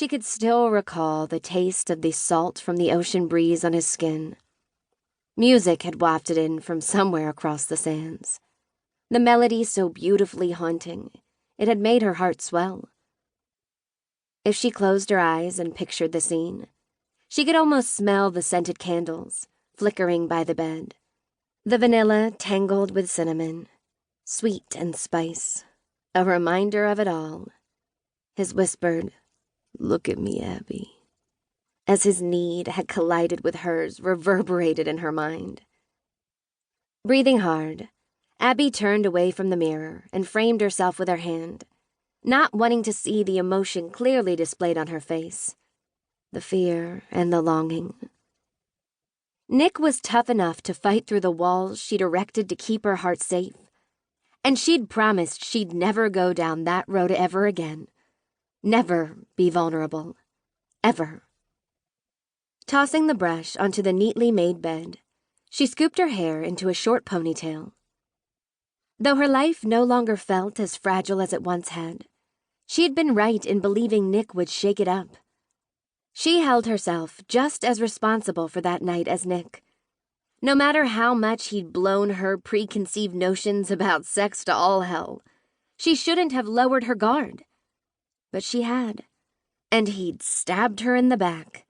She could still recall the taste of the salt from the ocean breeze on his skin. Music had wafted in from somewhere across the sands. The melody so beautifully haunting, it had made her heart swell. If she closed her eyes and pictured the scene, she could almost smell the scented candles flickering by the bed, the vanilla tangled with cinnamon, sweet and spice, a reminder of it all. His whispered, "Look at me, Abby," as his need had collided with hers, reverberated in her mind. Breathing hard, Abby turned away from the mirror and framed herself with her hand, not wanting to see the emotion clearly displayed on her face, the fear and the longing. Nick was tough enough to fight through the walls she'd erected to keep her heart safe, and she'd promised she'd never go down that road ever again. Never be vulnerable. Ever. Tossing the brush onto the neatly made bed, she scooped her hair into a short ponytail. Though her life no longer felt as fragile as it once had, she had been right in believing Nick would shake it up. She held herself just as responsible for that night as Nick. No matter how much he'd blown her preconceived notions about sex to all hell, she shouldn't have lowered her guard. But she had, and he'd stabbed her in the back.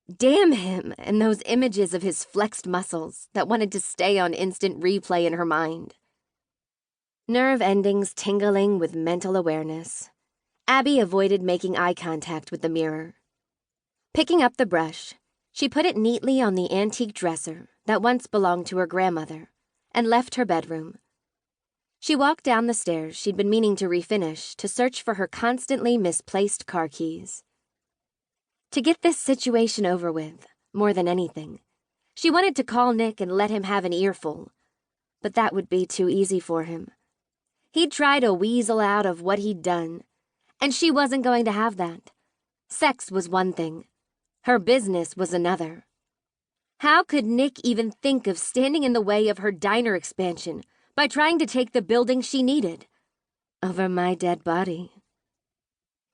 Damn him and those images of his flexed muscles that wanted to stay on instant replay in her mind. Nerve endings tingling with mental awareness, Abby avoided making eye contact with the mirror. Picking up the brush, she put it neatly on the antique dresser that once belonged to her grandmother and left her bedroom. She walked down the stairs she'd been meaning to refinish to search for her constantly misplaced car keys. To get this situation over with, more than anything, she wanted to call Nick and let him have an earful, but that would be too easy for him. He'd try to weasel out of what he'd done, and she wasn't going to have that. Sex was one thing. Her business was another. How could Nick even think of standing in the way of her diner expansion by trying to take the building she needed? Over my dead body.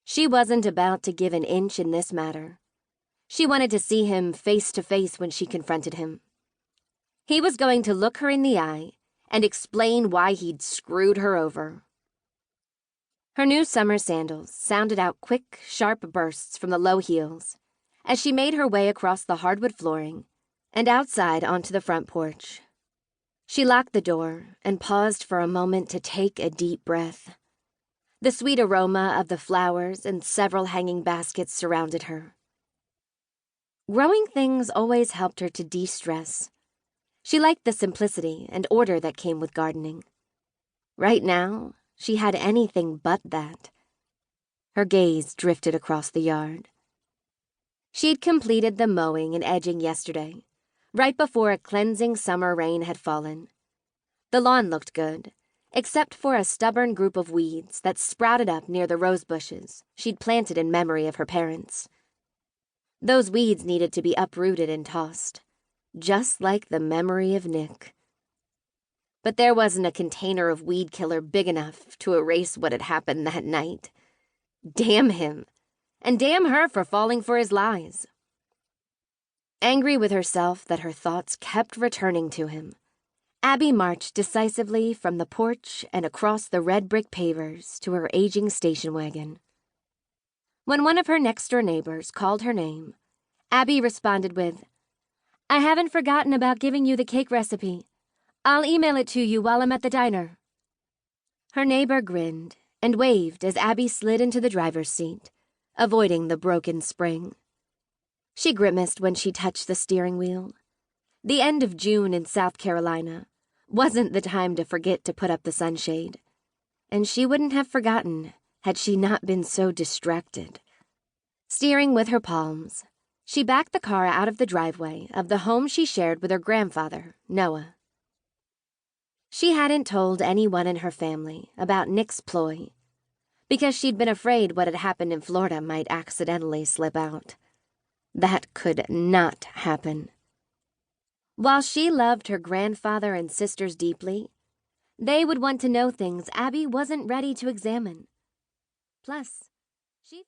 She wasn't about to give an inch in this matter. She wanted to see him face to face when she confronted him. He was going to look her in the eye and explain why he'd screwed her over. Her new summer sandals sounded out quick, sharp bursts from the low heels as she made her way across the hardwood flooring and outside onto the front porch. She locked the door and paused for a moment to take a deep breath. The sweet aroma of the flowers and several hanging baskets surrounded her. Growing things always helped her to de-stress. She liked the simplicity and order that came with gardening. Right now, she had anything but that. Her gaze drifted across the yard. She'd completed the mowing and edging yesterday, right before a cleansing summer rain had fallen. The lawn looked good, except for a stubborn group of weeds that sprouted up near the rose bushes she'd planted in memory of her parents. Those weeds needed to be uprooted and tossed, just like the memory of Nick. But there wasn't a container of weed killer big enough to erase what had happened that night. Damn him, and damn her for falling for his lies. Angry with herself that her thoughts kept returning to him, Abby marched decisively from the porch and across the red brick pavers to her aging station wagon. When one of her next-door neighbors called her name, Abby responded with, "I haven't forgotten about giving you the cake recipe. I'll email it to you while I'm at the diner." Her neighbor grinned and waved as Abby slid into the driver's seat, avoiding the broken spring. She grimaced when she touched the steering wheel. The end of June in South Carolina wasn't the time to forget to put up the sunshade, and she wouldn't have forgotten had she not been so distracted. Steering with her palms, she backed the car out of the driveway of the home she shared with her grandfather, Noah. She hadn't told anyone in her family about Nick's ploy, because she'd been afraid what had happened in Florida might accidentally slip out. That could not happen. While she loved her grandfather and sisters deeply, they would want to know things Abby wasn't ready to examine. Plus, she felt